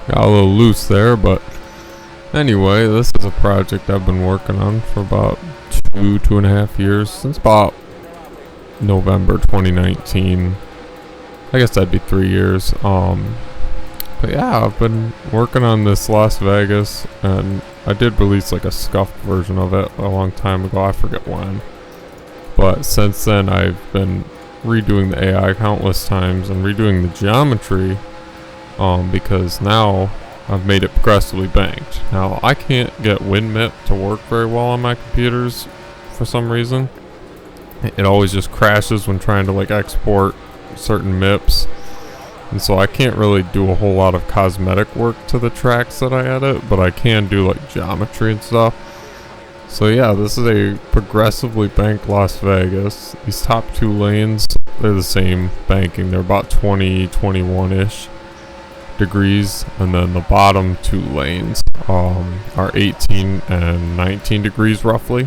Got a little loose there, but anyway, this is a project I've been working on for about 2.5 years, since about November 2019. I guess that'd be 3 years. But yeah, I've been working on this Las Vegas, and I did release like a scuffed version of it a long time ago. I forget when. But since then, I've been redoing the AI countless times and redoing the geometry, because now I've made it progressively banked. Now, I can't get WinMip to work very well on my computers for some reason. It always just crashes when trying to like export certain MIPs. And so I can't really do a whole lot of cosmetic work to the tracks that I edit, but I can do like geometry and stuff. So yeah, this is a progressively banked Las Vegas. These top two lanes, they're the same banking. They're about 20, 21-ish degrees. And then the bottom two lanes are 18 and 19 degrees roughly.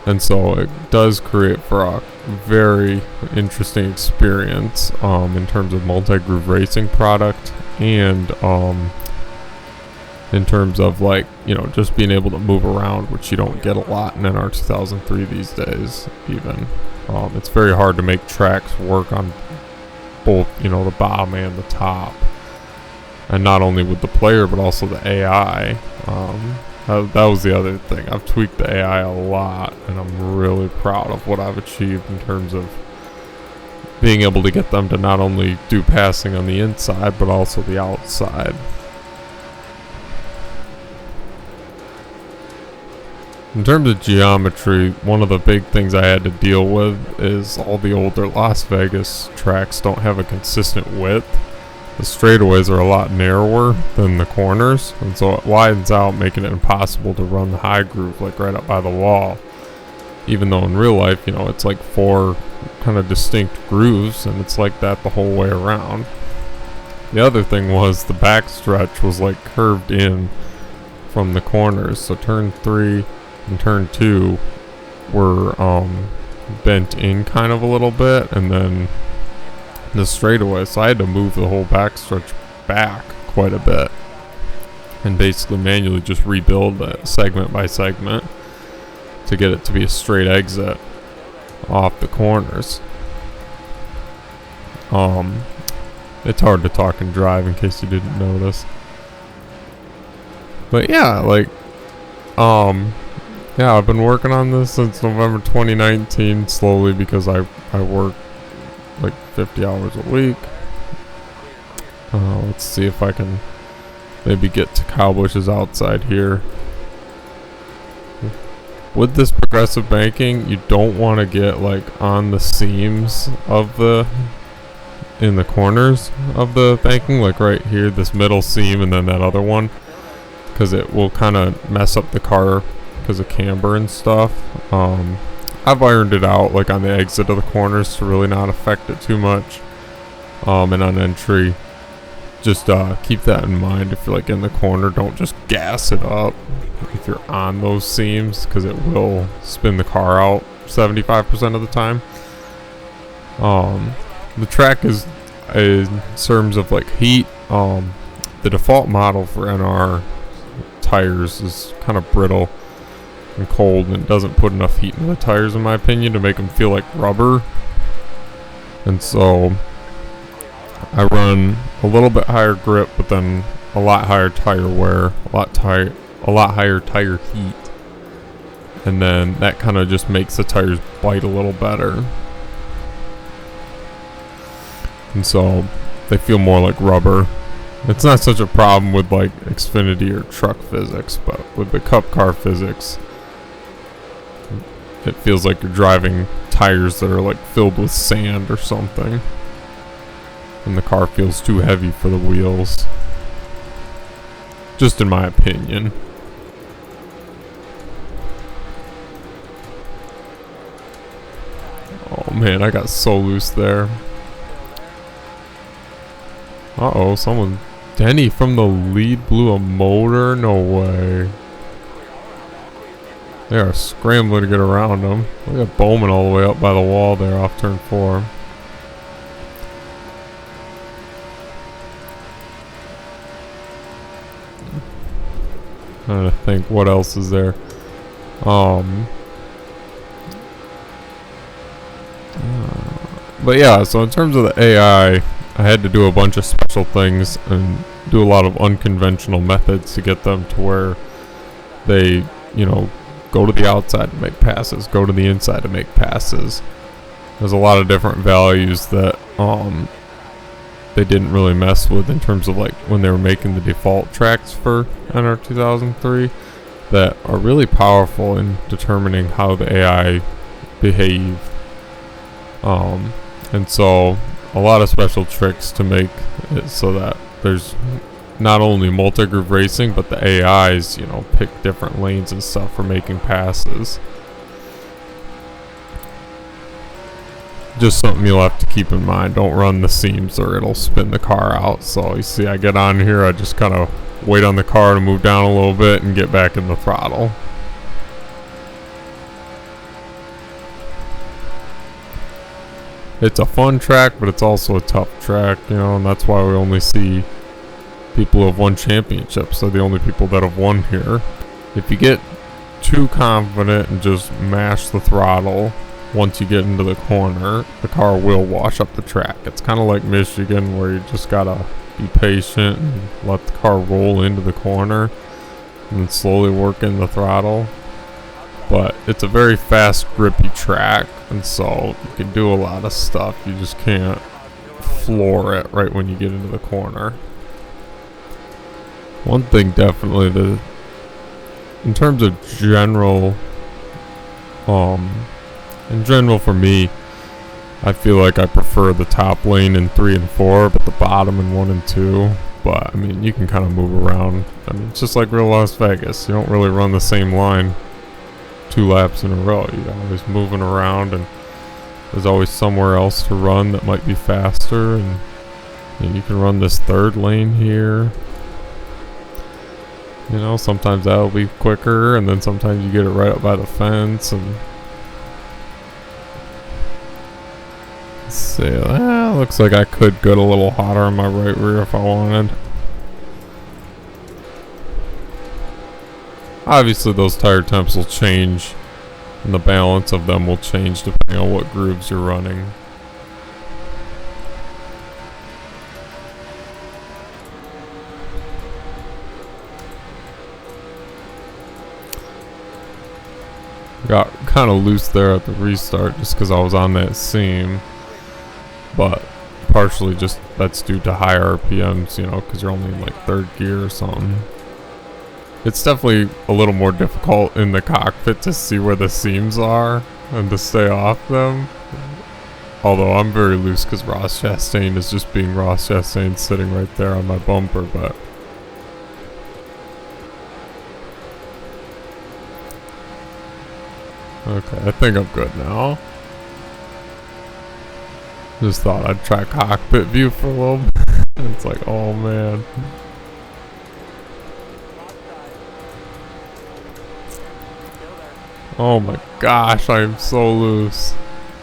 And so it does create for a very interesting experience in terms of multi-groove racing product, and in terms of like, you know, just being able to move around, which you don't get a lot in NR2003 these days even. It's very hard to make tracks work on both, you know, the bottom and the top. And not only with the player, but also the AI. That was the other thing. I've tweaked the AI a lot, and I'm really proud of what I've achieved in terms of being able to get them to not only do passing on the inside, but also the outside. In terms of geometry, one of the big things I had to deal with is all the older Las Vegas tracks don't have a consistent width. The straightaways are a lot narrower than the corners, and so it widens out, making it impossible to run the high groove like right up by the wall. Even though in real life, you know, it's like 4 kind of distinct grooves, and it's like that the whole way around. The other thing was the backstretch was like curved in from the corners, so turn 3 and turn 2 were bent in kind of a little bit, and then the straightaway, so I had to move the whole backstretch back quite a bit and basically manually just rebuild that segment by segment to get it to be a straight exit off the corners. It's hard to talk and drive, in case you didn't notice. But yeah, like yeah, I've been working on this since November 2019 slowly, because I work like 50 hours a week. Let's see if I can maybe get to Kyle Busch's outside here. With this progressive banking, you don't want to get like on the seams of in the corners of the banking, like right here, this middle seam and then that other one, because it will kind of mess up the car because of camber and stuff. I've ironed it out like on the exit of the corners to really not affect it too much. And on entry, just keep that in mind. If you're like in the corner, don't just gas it up if you're on those seams, because it will spin the car out 75% of the time. The track is, in terms of like heat, the default model for NR tires is kind of brittle and cold, and it doesn't put enough heat in the tires, in my opinion, to make them feel like rubber. And so I run a little bit higher grip, but then a lot higher tire wear, a lot higher tire heat, and then that kind of just makes the tires bite a little better, and so they feel more like rubber. It's not such a problem with like Xfinity or truck physics, but with the Cup car physics, it feels like you're driving tires that are like filled with sand or something, and the car feels too heavy for the wheels, just in my opinion. Oh man, I got so loose there. Uh-oh, Denny from the lead blew a motor? No way. They are scrambling to get around him. Look at Bowman all the way up by the wall there off turn 4. Trying to think what else is there. But yeah, so in terms of the AI, I had to do a bunch of special things and do a lot of unconventional methods to get them to where they, go to the outside to make passes, go to the inside to make passes. There's a lot of different values that they didn't really mess with in terms of like when they were making the default tracks for NR2003 that are really powerful in determining how the AI behave. And so a lot of special tricks to make it so that there's not only multi-groove racing, but the AIs, pick different lanes and stuff for making passes. Just something you'll have to keep in mind. Don't run the seams or it'll spin the car out. So you see I get on here, I just kind of wait on the car to move down a little bit and get back in the throttle. It's a fun track, but it's also a tough track, and that's why we only see people who have won championships. They're the only people that have won here. If you get too confident and just mash the throttle once you get into the corner, the car will wash up the track. It's kind of like Michigan, where you just gotta be patient and let the car roll into the corner and slowly work in the throttle. But it's a very fast, grippy track, and so you can do a lot of stuff. You just can't floor it right when you get into the corner. One thing definitely, in terms of general, in general for me, I feel like I prefer the top lane in 3 and 4, but the bottom in 1 and 2. But I mean, you can kind of move around. I mean, it's just like real Las Vegas. You don't really run the same line 2 laps in a row. You're always moving around, and there's always somewhere else to run that might be faster, and you can run this 3rd lane here. Sometimes that'll be quicker, and then sometimes you get it right up by the fence. And let's see, looks like I could get a little hotter on my right rear if I wanted. Obviously those tire temps will change, and the balance of them will change depending on what grooves you're running. Got kind of loose there at the restart just because I was on that seam, but partially just that's due to high RPMs, because you're only in like 3rd gear or something. It's definitely a little more difficult in the cockpit to see where the seams are and to stay off them. Although I'm very loose because Ross Chastain is just being Ross Chastain sitting right there on my bumper, but okay, I think I'm good now. Just thought I'd try cockpit view for a little bit. It's like, oh man. Oh my gosh, I am so loose.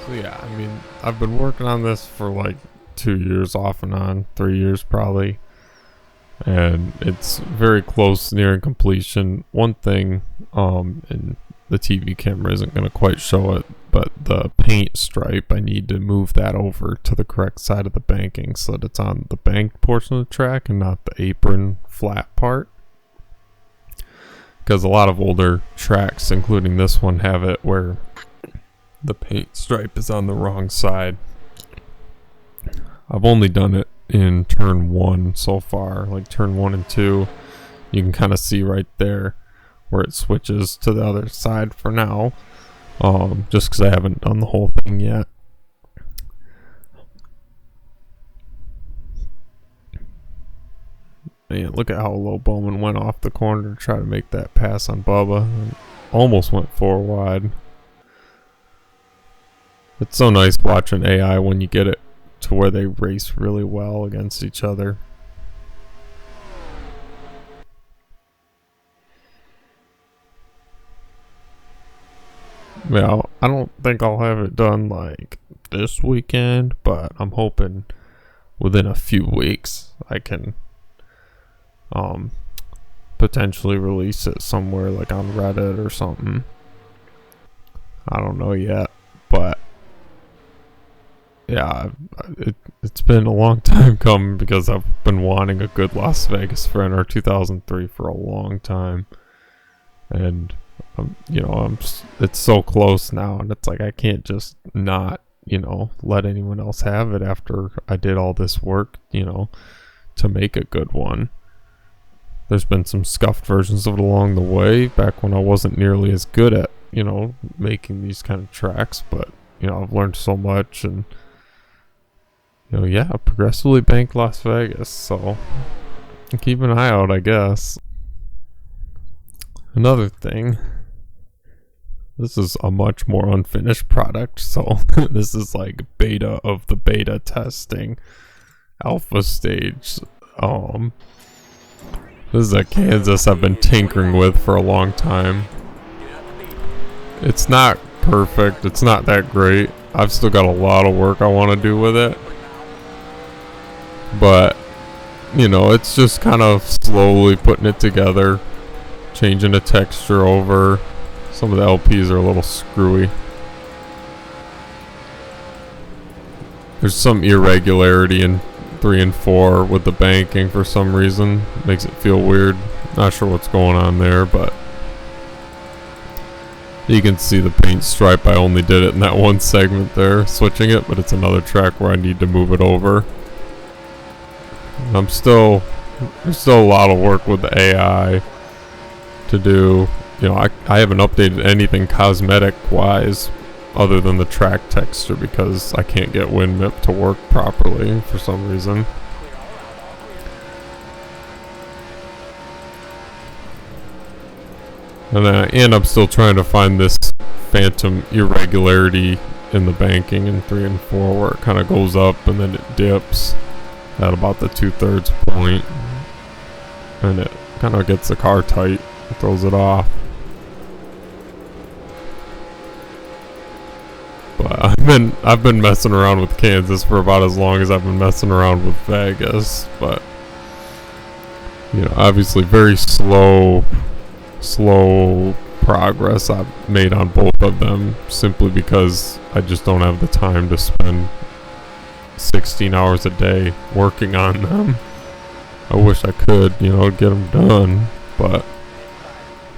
So yeah, I mean, I've been working on this for like 2 years off and on, 3 years probably. And it's very close, nearing completion. One thing, and the TV camera isn't going to quite show it, but the paint stripe, I need to move that over to the correct side of the banking so that it's on the banked portion of the track and not the apron flat part. Because a lot of older tracks, including this one, have it where the paint stripe is on the wrong side. I've only done it in turn 1 so far, like turn 1 and 2. You can kind of see right there where it switches to the other side for now, just because I haven't done the whole thing yet. Man, look at how low Bowman went off the corner to try to make that pass on Bubba. Almost went 4 wide. It's so nice watching AI when you get it to where they race really well against each other. Yeah, I don't think I'll have it done like this weekend, but I'm hoping within a few weeks I can potentially release it somewhere like on Reddit or something. I don't know yet, but yeah, it's been a long time coming because I've been wanting a good Las Vegas for NR2003 for a long time, and it's so close now, and it's like I can't just not let anyone else have it after I did all this work to make a good one. There's been some scuffed versions of it along the way back when I wasn't nearly as good at making these kind of tracks, but I've learned so much, and progressively banked Las Vegas, so keep an eye out, I guess. Another thing, this is a much more unfinished product, so this is like beta of the beta testing, alpha stage. This is a Kansas I've been tinkering with for a long time. It's not perfect, it's not that great. I've still got a lot of work I want to do with it. But, it's just kind of slowly putting it together, changing the texture over. Some of the LPs are a little screwy. There's some irregularity in 3 and 4 with the banking for some reason. Makes it feel weird. Not sure what's going on there, but you can see the paint stripe. I only did it in that one segment there, switching it, but it's another track where I need to move it over. There's still a lot of work with the AI to do. I haven't updated anything cosmetic wise other than the track texture because I can't get WinMip to work properly for some reason. And I'm still trying to find this phantom irregularity in the banking in 3 and 4 where it kind of goes up and then it dips at about the 2/3 point, and it kind of gets the car tight and throws it off. But I've been messing around with Kansas for about as long as I've been messing around with Vegas, but obviously very slow progress I've made on both of them simply because I just don't have the time to spend 16 hours a day working on them. I wish I could, get them done, but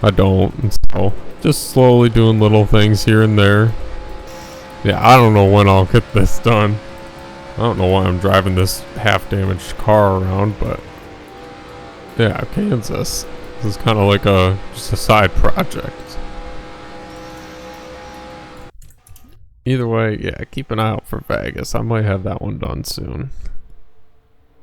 I don't, and so just slowly doing little things here and there. Yeah, I don't know when I'll get this done. I don't know why I'm driving this half-damaged car around, but yeah, Kansas. This is kind of like just a side project. Either way, yeah, keep an eye out for Vegas. I might have that one done soon.